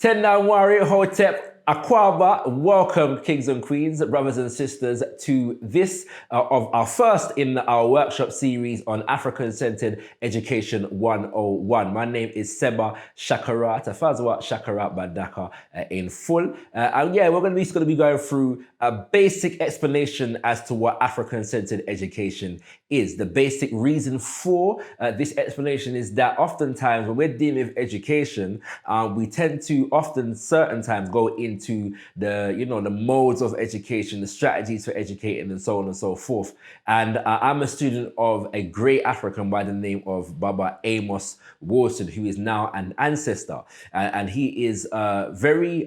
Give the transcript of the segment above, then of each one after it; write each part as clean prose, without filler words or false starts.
Tenawari Hotep Akwaba, welcome kings and queens, brothers and sisters, to this of our first in our workshop series on African Centred Education 101. My name is Seba Shakara, Tafazwa Shakara Mbandaka in full. And yeah, we're going to be going through a basic explanation as to what African Centred Education is. The basic reason for this explanation is that oftentimes when we're dealing with education, we tend to certain times go into the modes of education, the strategies for educating, and so on and so forth. And I'm a student of a great African by the name of Baba Amos Wilson, who is now an ancestor, and he is very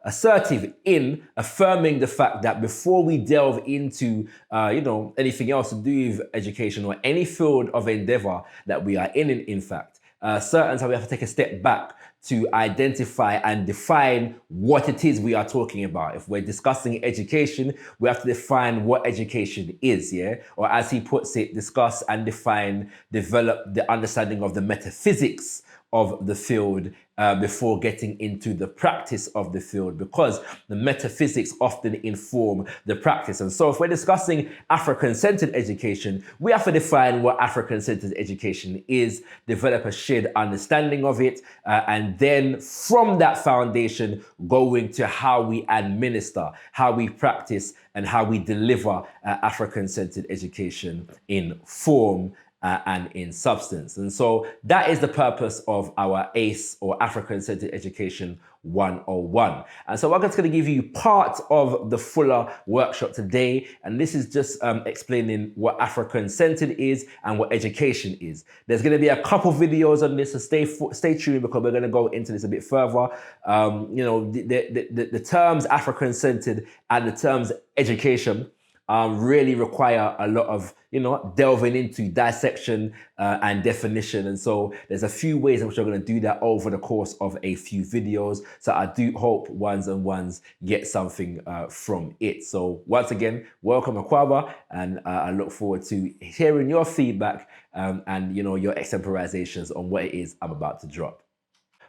assertive in affirming the fact that before we delve into anything else to do with education or any field of endeavor that we are in fact, certain times we have to take a step back to identify and define what it is we are talking about. If we're discussing education, we have to define what education is, yeah? Or as he puts it, discuss and define, develop the understanding of the metaphysics of the field before getting into the practice of the field, because the metaphysics often inform the practice. And so if we're discussing African-centered education, we have to define what African-centered education is, develop a shared understanding of it, and then from that foundation, go into how we administer, how we practice, and how we deliver African-centered education in form and in substance. And so that is the purpose of our ACE, or African Centred Education 101. And so we're just going to give you part of the fuller workshop today. And this is just explaining what African Centred is and what education is. There's going to be a couple videos on this, so stay tuned, because we're going to go into this a bit further. The terms African Centred and the terms education really require a lot of delving into dissection and definition. And so there's a few ways in which I'm going to do that over the course of a few videos. So I do hope ones and ones get something from it. So once again, welcome Akwaba, and I look forward to hearing your feedback and your extemporizations on what it is I'm about to drop.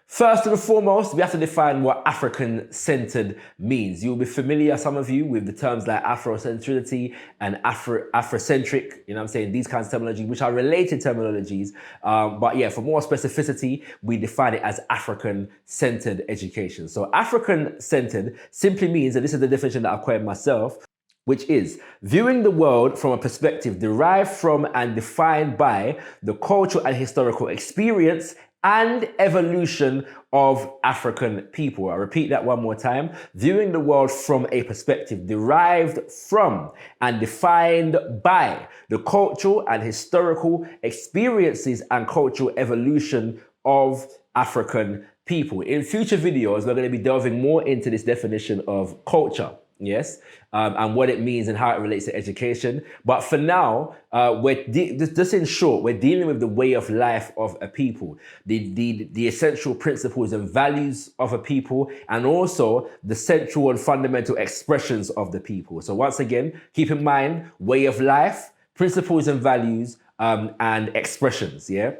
First and foremost, we have to define what African-centered means. You'll be familiar, some of you, with the terms like Afrocentricity and Afrocentric, these kinds of terminology, which are related terminologies. But yeah, for more specificity, we define it as African-centered education. So African-centered simply means, and this is the definition that I've coined myself, which is viewing the world from a perspective derived from and defined by the cultural and historical experience and evolution of African people. I'll repeat that one more time. Viewing the world from a perspective derived from and defined by the cultural and historical experiences and cultural evolution of African people. In future videos, we're going to be delving more into this definition of culture. Yes, and what it means and how it relates to education. But for now, just in short, we're dealing with the way of life of a people, the essential principles and values of a people, and also the central and fundamental expressions of the people. So once again, keep in mind, way of life, principles and values, and expressions, yeah?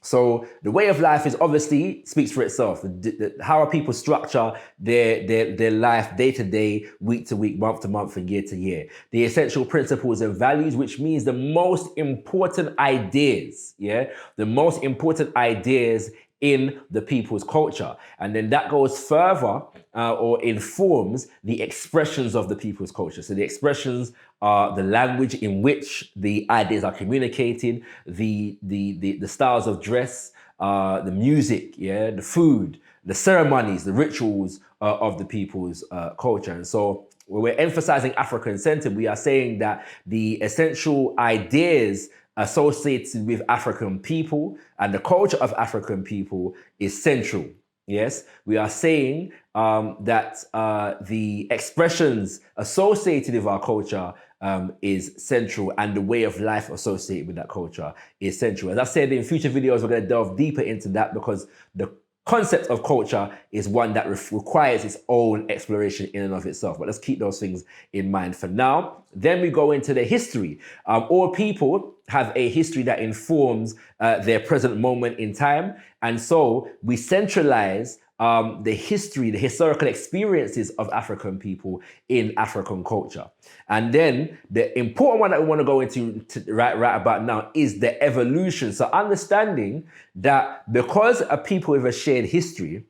So the way of life is obviously speaks for itself. How are people structure their life day to day, week to week, month to month, and year to year. The essential principles and values, which means the most important ideas, yeah? The most important ideas in the people's culture. And then that goes further or informs the expressions of the people's culture. So the expressions are the language in which the ideas are communicated, the styles of dress, the music, yeah, the food, the ceremonies, the rituals of the people's culture. And so when we're emphasizing African Centred, we are saying that the essential ideas associated with African people and the culture of African people is central. Yes, we are saying that the expressions associated with our culture is central, and the way of life associated with that culture is central. As I said, in future videos, we're going to delve deeper into that, because the concept of culture is one that requires its own exploration in and of itself. But let's keep those things in mind for now. Then we go into the history. All people have a history that informs their present moment in time. And so we centralize the history, the historical experiences of African people in African culture. And then the important one that we want to go into right about now is the evolution. So understanding that because a people with a shared history,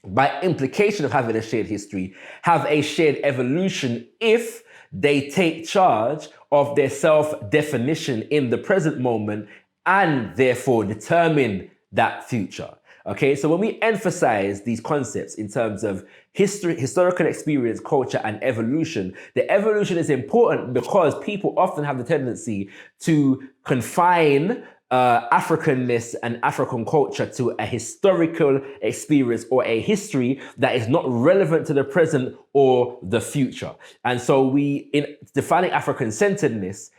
by implication of having a shared history, have a shared evolution if they take charge of their self-definition in the present moment and therefore determine that future. Okay, so when we emphasize these concepts in terms of history, historical experience, culture, and evolution, the evolution is important because people often have the tendency to confine Africanness and African culture to a historical experience or a history that is not relevant to the present or the future. And so we, in defining African-centeredness,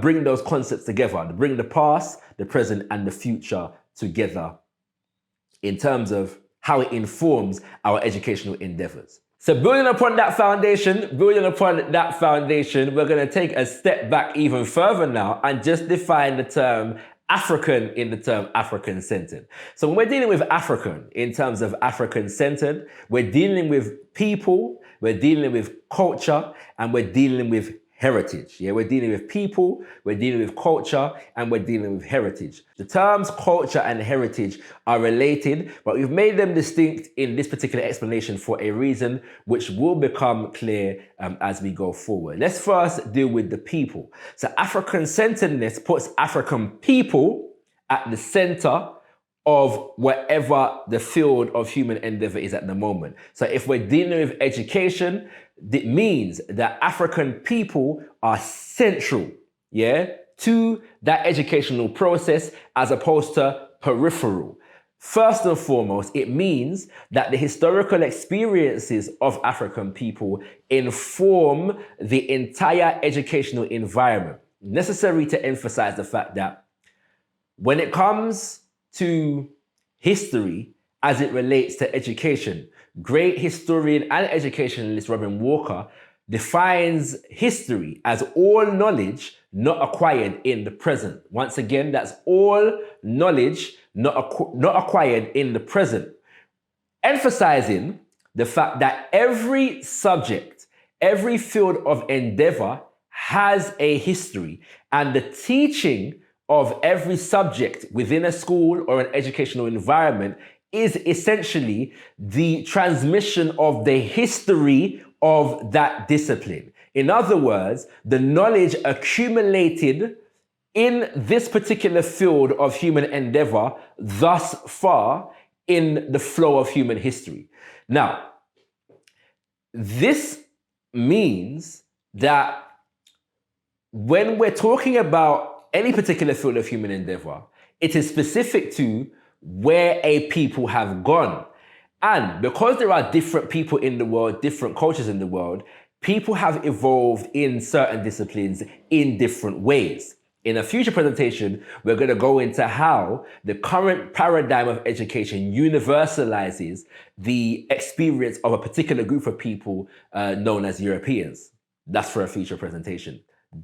bring those concepts together, bring the past, the present, and the future together in terms of how it informs our educational endeavors. So building upon that foundation, we're going to take a step back even further now and just define the term African in the term African-centered. So when we're dealing with African in terms of African-centered, we're dealing with people, we're dealing with culture, and we're dealing with heritage. Yeah, we're dealing with people, we're dealing with culture, and we're dealing with heritage. The terms culture and heritage are related, but we've made them distinct in this particular explanation for a reason which will become clear as we go forward. Let's first deal with the people. So African-centeredness puts African people at the center of whatever the field of human endeavor is at the moment. So if we're dealing with education, it means that African people are central, to that educational process as opposed to peripheral. First and foremost, it means that the historical experiences of African people inform the entire educational environment. Necessary to emphasize the fact that when it comes to history as it relates to education, great historian and educationalist Robin Walker defines history as all knowledge not acquired in the present. Once again, that's all knowledge not acquired in the present, emphasizing the fact that every subject, every field of endeavor has a history, and the teaching of every subject within a school or an educational environment is essentially the transmission of the history of that discipline. In other words, the knowledge accumulated in this particular field of human endeavor thus far in the flow of human history. Now, this means that when we're talking about any particular field of human endeavor, it is specific to where a people have gone. And because there are different people in the world, different cultures in the world, people have evolved in certain disciplines in different ways. In a future presentation, we're going to go into how the current paradigm of education universalizes the experience of a particular group of people known as Europeans. That's for a future presentation.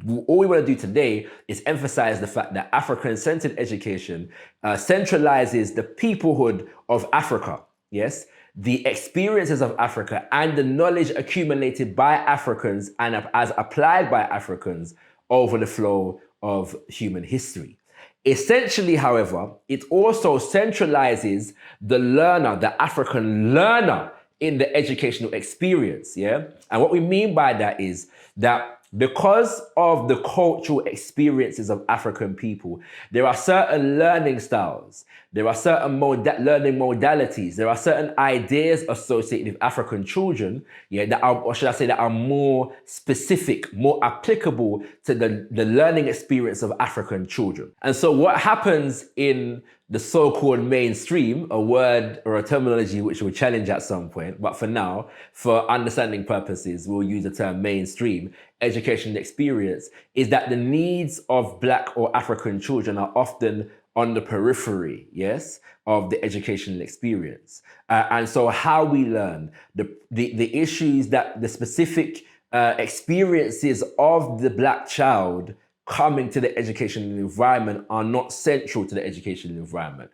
All we want to do today is emphasize the fact that African-centered education centralizes the peoplehood of Africa, yes, the experiences of Africa and the knowledge accumulated by Africans and as applied by Africans over the flow of human history. Essentially, however, it also centralizes the learner, the African learner in the educational experience, yeah? And what we mean by that is that because of the cultural experiences of African people, there are certain learning styles, there are certain learning modalities, there are certain ideas associated with African children, that are, or should I say, that are more specific, more applicable to the learning experience of African children. And so what happens in the so-called mainstream, a word or a terminology which we'll challenge at some point, but for now, for understanding purposes, we'll use the term mainstream education experience, is that the needs of Black or African children are often on the periphery, yes, of the educational experience. And so how we learn, the issues that the specific experiences of the Black child coming to the educational environment are not central to the educational environment.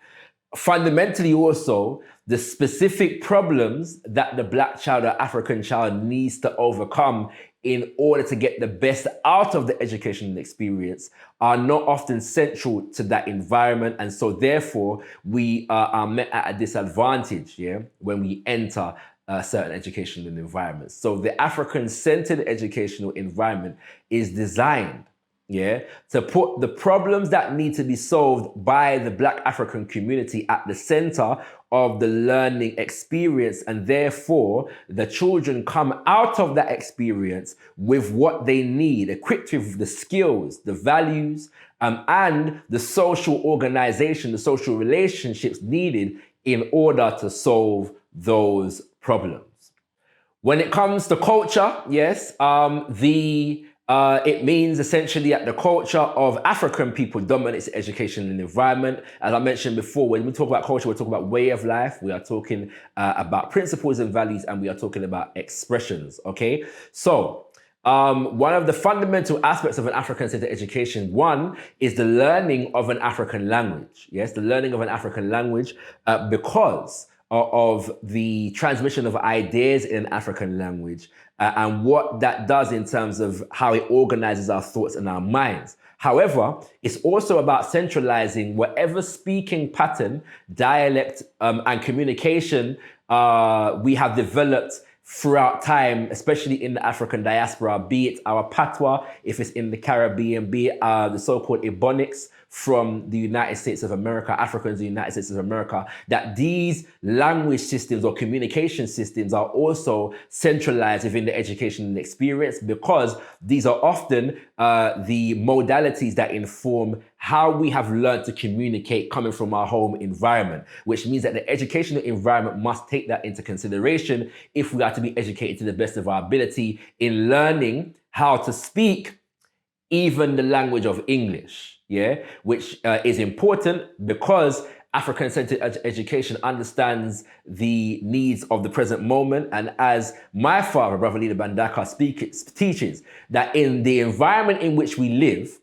fundamentally also, the specific problems that the Black child or African child needs to overcome in order to get the best out of the educational experience are not often central to that environment. And so therefore, we are met at a disadvantage, when we enter certain educational environments. So the African-centered educational environment is designed to put the problems that need to be solved by the Black African community at the center of the learning experience, and therefore the children come out of that experience with what they need, equipped with the skills, the values, and the social organization, the social relationships needed in order to solve those problems. When it comes to culture, it means essentially that the culture of African people dominates the education and environment. As I mentioned before, when we talk about culture, we're talking about way of life, we are talking about principles and values, and we are talking about expressions, okay? So, one of the fundamental aspects of an African-centered education, one, is the learning of an African language. Yes, the learning of an African language because of the transmission of ideas in an African language and what that does in terms of how it organizes our thoughts and our minds. However, it's also about centralizing whatever speaking pattern, dialect, and communication we have developed throughout time, especially in the African diaspora, be it our patois, if it's in the Caribbean, be it the so-called Ebonics from the United States of America, Africans in the United States of America, that these language systems or communication systems are also centralized within the education and experience, because these are often the modalities that inform how we have learned to communicate coming from our home environment, which means that the educational environment must take that into consideration if we are to be educated to the best of our ability in learning how to speak even the language of English, which is important because African-centered education understands the needs of the present moment. And as my father, Brother Leader Mbandaka, teaches, that in the environment in which we live,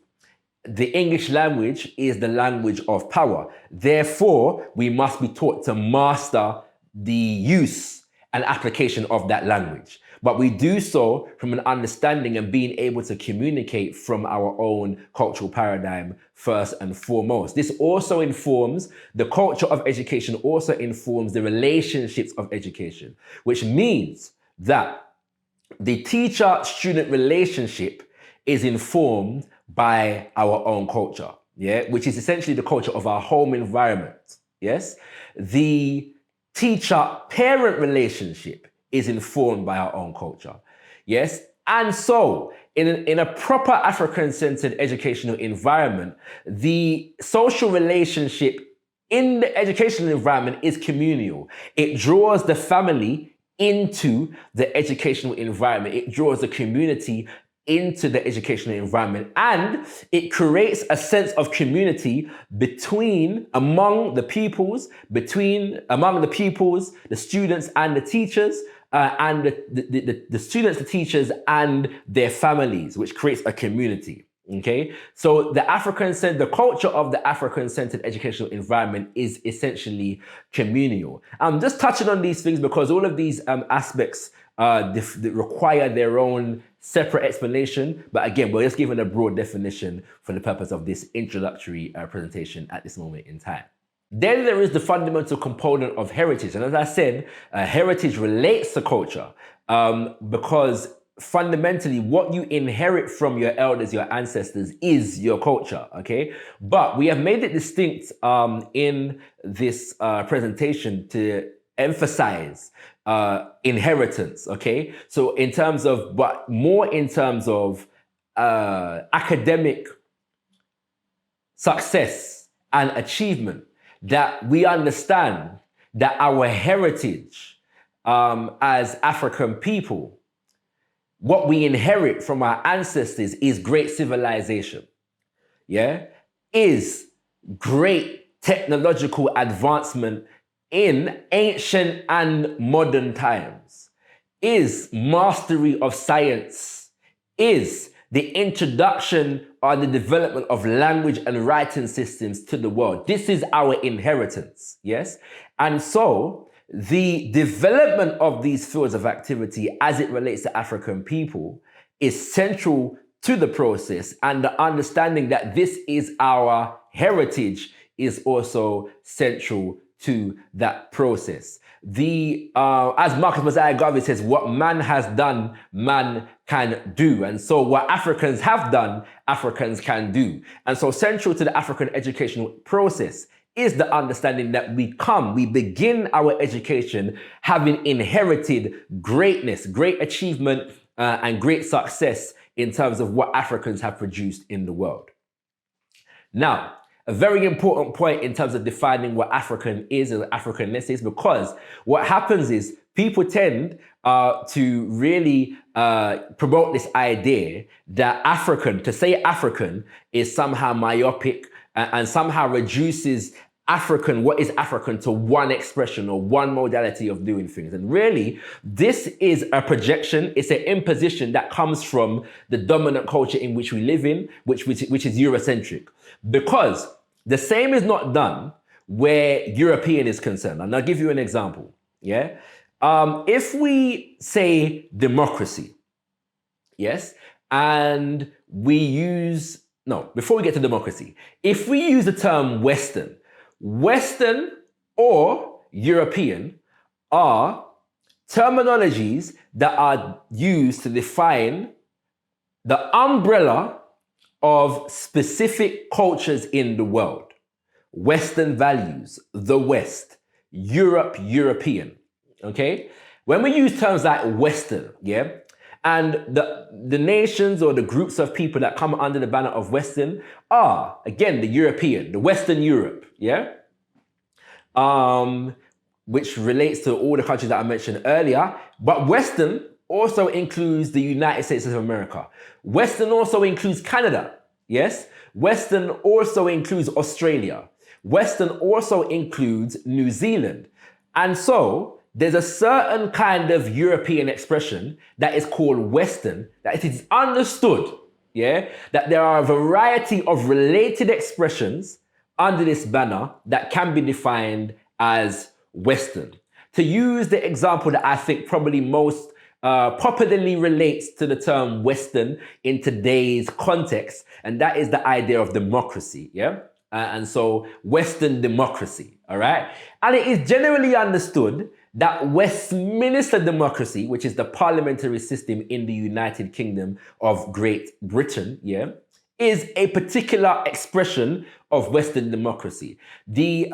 the English language is the language of power. Therefore, we must be taught to master the use and application of that language. But we do so from an understanding and being able to communicate from our own cultural paradigm first and foremost. This also informs the culture of education, also informs the relationships of education, which means that the teacher-student relationship is informed by our own culture, which is essentially the culture of our home environment, yes? The teacher-parent relationship is informed by our own culture, yes? And so, in a proper African-centered educational environment, the social relationship in the educational environment is communal. It draws the family into the educational environment. It draws the community into the educational environment, and it creates a sense of community among the pupils, the students and the teachers, and the students, the teachers, and their families, which creates a community. Okay, so the culture of the African-centered educational environment is essentially communal. I'm just touching on these things because all of these aspects require their own separate explanation. But again, we're just giving a broad definition for the purpose of this introductory presentation at this moment in time. Then there is the fundamental component of heritage. And as I said, heritage relates to culture because fundamentally what you inherit from your elders, your ancestors, is your culture, okay? But we have made it distinct in this presentation to emphasize inheritance, okay? So more in terms of academic success and achievement, that we understand that our heritage as African people, what we inherit from our ancestors is great civilization, is great technological advancement in ancient and modern times, is mastery of science, is the introduction or the development of language and writing systems to the world. This is our inheritance, yes? And so the development of these fields of activity as it relates to African people is central to the process, and the understanding that this is our heritage is also central to that process. As Marcus Mosiah Garvey says, what man has done, man can do. And so what Africans have done, Africans can do. And so central to the African educational process is the understanding that we begin our education having inherited greatness, great achievement, and great success in terms of what Africans have produced in the world. Now, a very important point in terms of defining what African is and Africanness is, because what happens is people tend to really promote this idea that to say African is somehow myopic and somehow reduces what is African to one expression or one modality of doing things. And really, this is a projection, it's an imposition that comes from the dominant culture in which we live in, which is Eurocentric. Because the same is not done where European is concerned. And I'll give you an example, yeah? If we say democracy, yes, and before we get to democracy, if we use the term Western or European are terminologies that are used to define the umbrella of specific cultures in the world. Western values, the West, Europe, European, okay? When we use terms like Western, yeah, and the nations or the groups of people that come under the banner of Western are, again, the European, the Western Europe, yeah? Which relates to all the countries that I mentioned earlier, but Western also includes the United States of America. Western also includes Canada, yes? Western also includes Australia. Western also includes New Zealand. And so there's a certain kind of European expression that is called Western, that it is understood, yeah, that there are a variety of related expressions under this banner that can be defined as Western. To use the example that I think probably most popularly relates to the term Western in today's context, and that is the idea of democracy, yeah? And so Western democracy, all right? And it is generally understood that Westminster democracy, which is the parliamentary system in the United Kingdom of Great Britain, yeah, is a particular expression of Western democracy. The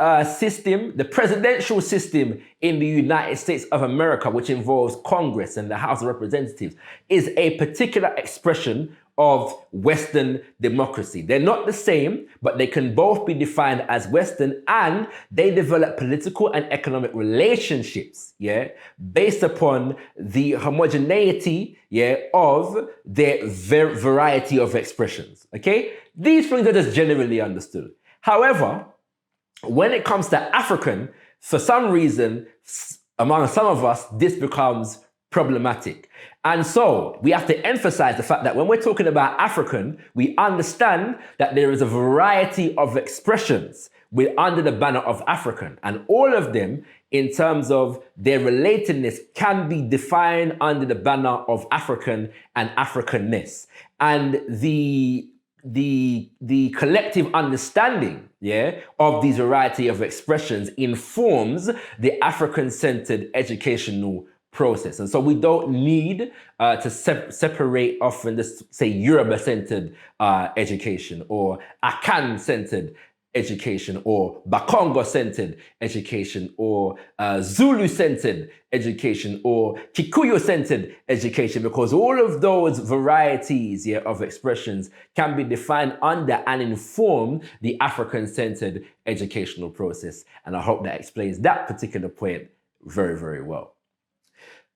presidential system in the United States of America, which involves Congress and the House of Representatives, is a particular expression of Western democracy. They're not the same, but they can both be defined as Western, and they develop political and economic relationships, yeah, based upon the homogeneity, yeah, of their variety of expressions, okay? These things are just generally understood. However, when it comes to African, for some reason, among some of us, this becomes problematic. And so we have to emphasize the fact that when we're talking about African, we understand that there is a variety of expressions under the banner of African, and all of them, in terms of their relatedness, can be defined under the banner of African and Africanness. And the collective understanding, yeah, of these variety of expressions informs the African-centered educational process. And so we don't need to separate off and just say Yoruba-centered education, or Akan-centered education, or Bakongo-centered education, or Zulu-centered education, or Kikuyu-centered education, because all of those varieties, yeah, of expressions can be defined under and inform the African-centered educational process. And I hope that explains that particular point very, very well.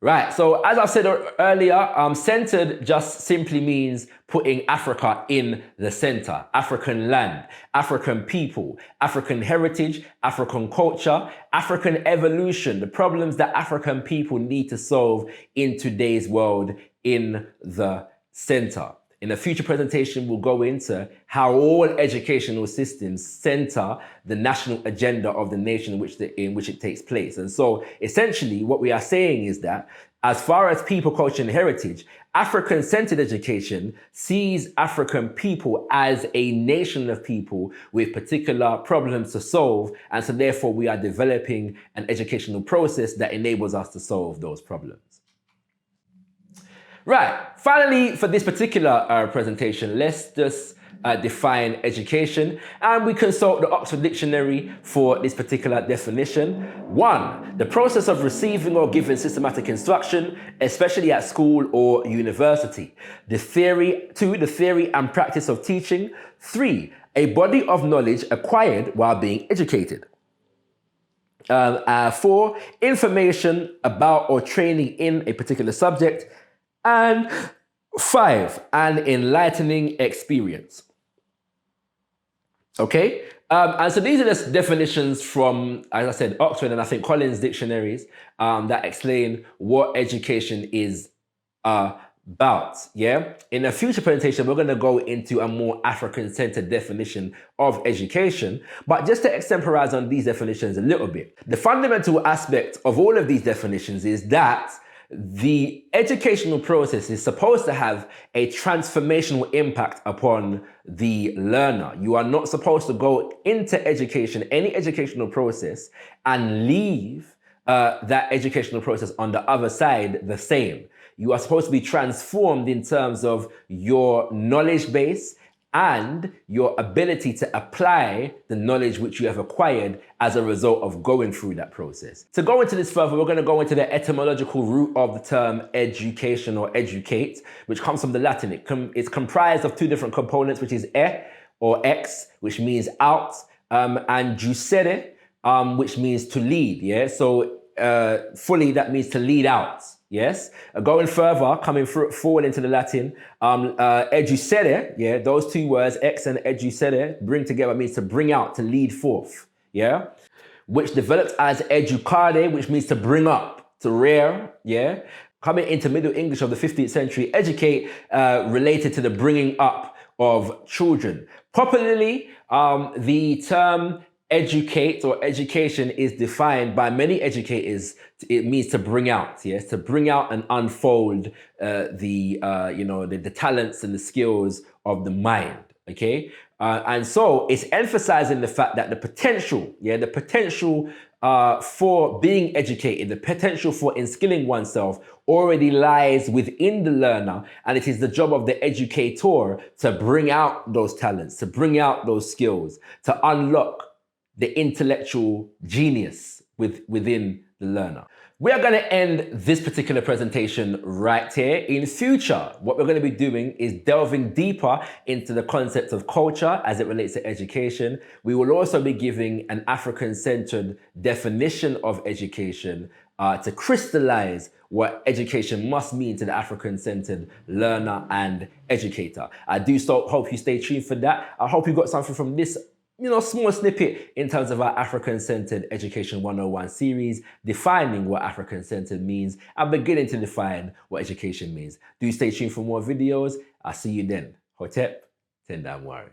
Right, so as I said earlier, centered just simply means putting Africa in the center. African land, African people, African heritage, African culture, African evolution, the problems that African people need to solve in today's world in the center. In a future presentation, we'll go into how all educational systems center the national agenda of the nation in which it takes place. And so essentially what we are saying is that as far as people, culture, and heritage, African-centered education sees African people as a nation of people with particular problems to solve. And so therefore we are developing an educational process that enables us to solve those problems. Right, finally, for this particular presentation, let's just define education, and we consult the Oxford Dictionary for this particular definition. 1, the process of receiving or giving systematic instruction, especially at school or university. 2, the theory and practice of teaching. 3, a body of knowledge acquired while being educated. 4, information about or training in a particular subject. And 5, an enlightening experience. Okay, and so these are the definitions from, as I said, Oxford and I think Collins dictionaries that explain what education is about. Yeah, in a future presentation, we're going to go into a more African-centered definition of education, but just to extemporize on these definitions a little bit, the fundamental aspect of all of these definitions is that the educational process is supposed to have a transformational impact upon the learner. You are not supposed to go into education, any educational process, and leave that educational process on the other side the same. You are supposed to be transformed in terms of your knowledge base and your ability to apply the knowledge which you have acquired as a result of going through that process. To go into this further, we're going to go into the etymological root of the term education or educate, which comes from the Latin. It's comprised of 2 different components, which is or ex, which means out, and jucere, which means to lead. Yeah, so fully that means to lead out. Yes, going further, coming forward into the Latin, educere, yeah, those 2 words, ex and educere, bring together means to bring out, to lead forth, yeah, which developed as educare, which means to bring up, to rear, yeah. Coming into Middle English of the 15th century, educate related to the bringing up of children. Popularly, the term educate or education is defined by many educators. It means to bring out, yes, to bring out and unfold the talents and the skills of the mind. Okay, and so it's emphasizing the fact that the potential for being educated, the potential for instilling oneself already lies within the learner, and it is the job of the educator to bring out those talents, to bring out those skills, to unlock the intellectual genius within the learner. We are going to end this particular presentation right here. In future, what we're going to be doing is delving deeper into the concept of culture as it relates to education. We will also be giving an African-centered definition of education to crystallize what education must mean to the African-centered learner and educator. I do hope you stay tuned for that. I hope you got something from this small snippet in terms of our African-Centered Education 101 series, defining what African-centered means and beginning to define what education means. Do stay tuned for more videos. I'll see you then. Hotep, Tendam Wari.